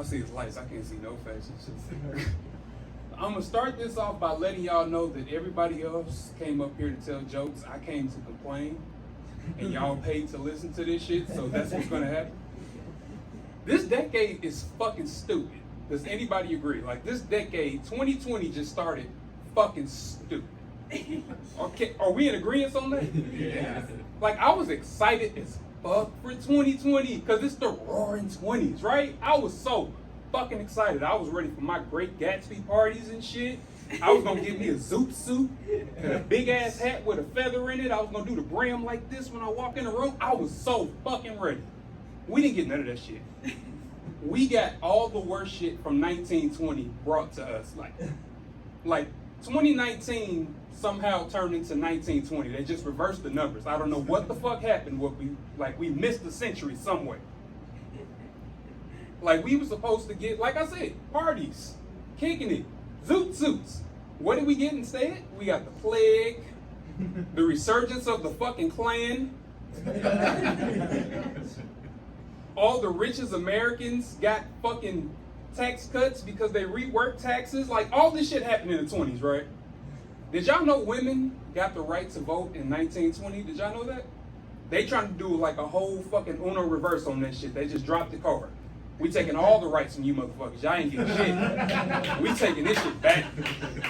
I see is lights. I can't see no faces. I'm gonna start this off by letting y'all know that everybody else came up here to tell jokes. I came to complain, and y'all paid to listen to this shit, so that's what's gonna happen. This decade is fucking stupid. Does anybody agree? Like, this decade, 2020 just started fucking stupid. Okay, are we in agreement on that? Yeah. Like, I was excited as fuck for 2020 because it's the roaring 20s, right? I was so fucking excited. I was ready for my Great Gatsby parties and shit. I was gonna get me a zoot suit and a big ass hat with a feather in it. I was gonna do the brim like this when I walk in the room. I was so fucking ready. We didn't get none of that shit. We got all the worst shit from 1920 brought to us. Like 2019 somehow turned into 1920. They just reversed the numbers. I don't know what the fuck happened. We missed a century somewhere. Like, we were supposed to get, like I said, parties, kicking it, zoot suits. What did we get instead? We got the plague, the resurgence of the fucking Klan. All the richest Americans got fucking tax cuts because they reworked taxes. Like, all this shit happened in the 20s, right? Did y'all know women got the right to vote in 1920? Did y'all know that? They trying to do like a whole fucking Uno reverse on that shit. They just dropped the card. We taking all the rights from you motherfuckers. Y'all ain't getting shit. We taking this shit back.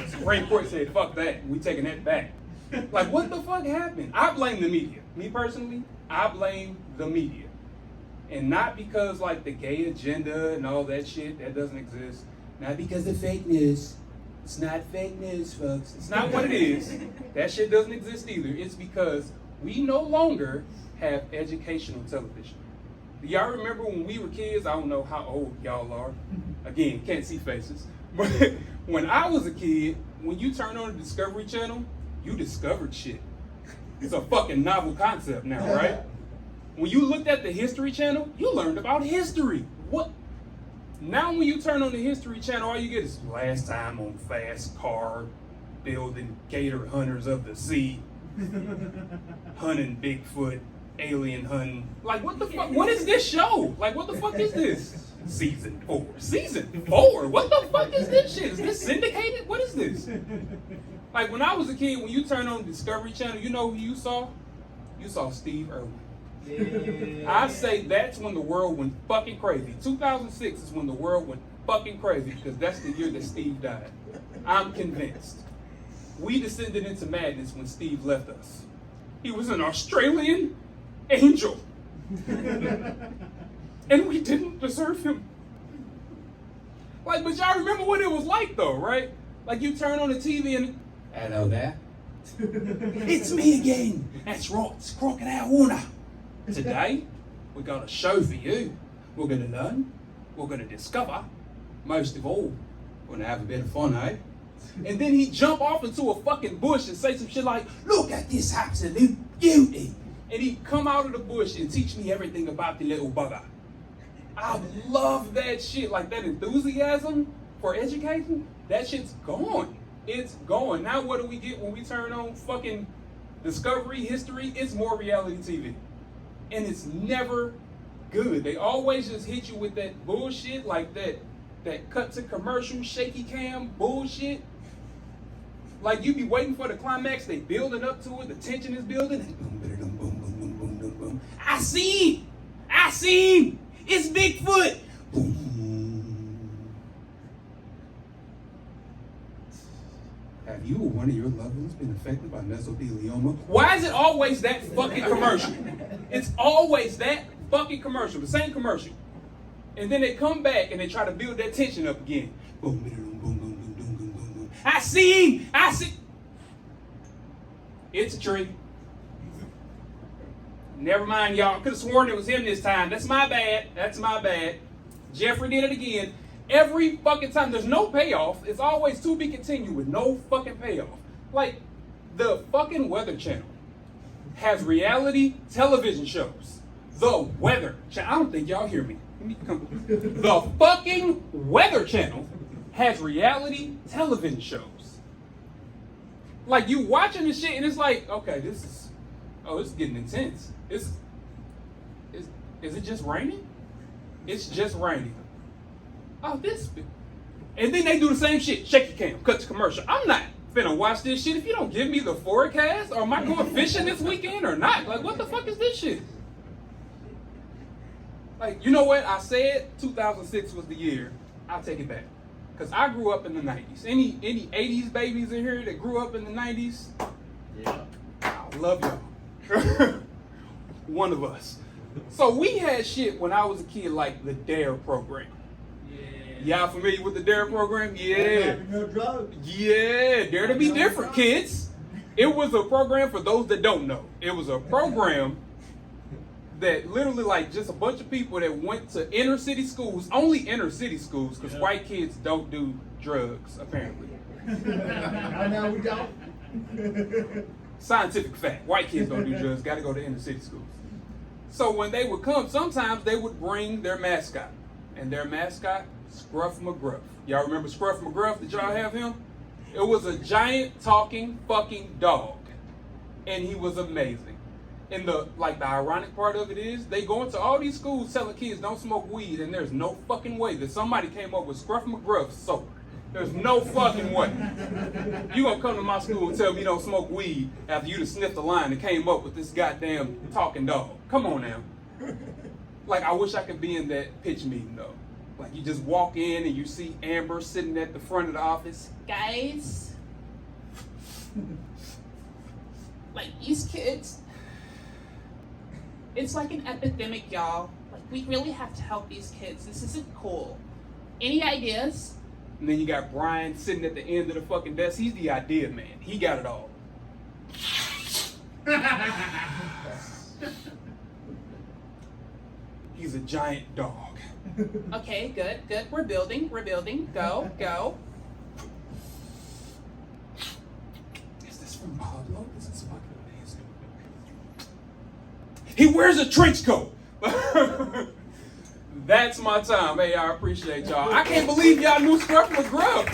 Supreme Court said, fuck that. We taking that back. Like, what the fuck happened? I blame the media. Me personally, I blame the media. And not because like the gay agenda and all that shit, that doesn't exist. Not because of fake news. It's not fake news, folks. It's not what it is. That shit doesn't exist either. It's because we no longer have educational television. Do y'all remember when we were kids? I don't know how old y'all are. Again, can't see faces. But when I was a kid, when you turn on the Discovery Channel, you discovered shit. It's a fucking novel concept now, right? When you looked at the History Channel, you learned about history. What? Now when you turn on the History Channel, all you get is last time on fast car, building gator hunters of the sea, hunting Bigfoot, alien hunting. Like, what the fuck? What is this show? Like, what the fuck is this? Season 4. Season 4? What the fuck is this shit? Is this syndicated? What is this? Like, when I was a kid, when you turn on the Discovery Channel, you know who you saw? You saw Steve Irwin. Yeah. I say that's when the world went fucking crazy. 2006 is when the world went fucking crazy because that's the year that Steve died. I'm convinced. We descended into madness when Steve left us. He was an Australian angel. And we didn't deserve him. Like, but y'all remember what it was like though, right? Like, you turn on the TV and, hello there. It's me again. That's right, it's Crocodile Warner. Today, we got a show for you. We're gonna learn, we're gonna discover, most of all, we're gonna have a bit of fun, eh? And then he'd jump off into a fucking bush and say some shit like, look at this absolute beauty. And he'd come out of the bush and teach me everything about the little bugger. I love that shit. Like, that enthusiasm for education, that shit's gone. It's gone. Now what do we get when we turn on fucking Discovery, History? It's more reality TV. And it's never good. They always just hit you with that bullshit, like that cut to commercial, shaky cam bullshit. Like, you be waiting for the climax, they building up to it, the tension is building, and boom, boom, boom, boom, boom, boom, boom, boom. I see him, it's Bigfoot. Boom. Have you or one of your loved ones been affected by mesothelioma? Why is it always that fucking commercial? It's always that fucking commercial, the same commercial. And then they come back and they try to build that tension up again. Boom, boom, boom, boom, boom, boom, boom, boom, boom. I see him, It's a tree. Never mind, y'all. Could have sworn it was him this time. That's my bad. Jeffrey did it again. Every fucking time. There's no payoff. It's always to be continued with no fucking payoff. Like, the fucking Weather Channel has reality television shows. The Weather Channel. I don't think y'all hear me. The fucking Weather Channel has reality television shows. Like, you watching this shit and it's like, okay, this is getting intense. Is it just raining? It's just raining. Oh, this. And then they do the same shit. Shaky cam, cut to commercial. I'm not finna watch this shit if you don't give me the forecast. Or am I going fishing this weekend or not? Like, what the fuck is this shit? Like, you know what? I said 2006 was the year. I'll take it back. Because I grew up in the 90s. Any 80s babies in here that grew up in the 90s? Yeah. I love y'all. One of us. So we had shit when I was a kid like the DARE program. Yeah. Y'all familiar with the DARE program? Yeah. No drugs. Yeah, Dare to be different, kids. It was a program for those that don't know. It was a program that literally like just a bunch of people that went to inner city schools, only inner city schools, because white kids don't do drugs, apparently. No, we don't. Scientific fact, white kids don't do drugs, gotta go to inner city schools. So when they would come, sometimes they would bring their mascot. And their mascot, Scruff McGruff. Y'all remember Scruff McGruff? Did y'all have him? It was a giant talking fucking dog. And he was amazing. And the ironic part of it is they go into all these schools telling kids don't smoke weed, and there's no fucking way that somebody came up with Scruff McGruff sober. There's no fucking way. You gonna come to my school and tell me you don't smoke weed after you just sniffed the line and came up with this goddamn talking dog. Come on now. Like, I wish I could be in that pitch meeting though. Like, you just walk in and you see Amber sitting at the front of the office. Guys, like these kids, it's like an epidemic, y'all. Like, we really have to help these kids. This isn't cool. Any ideas? And then you got Brian sitting at the end of the fucking desk. He's the idea man. He got it all. He's a giant dog. Okay, good. We're building. Go. Is this from Pablo? This is fucking amazing. He wears a trench coat. That's my time. Hey, I appreciate y'all. I can't believe y'all knew Scruff McGruff.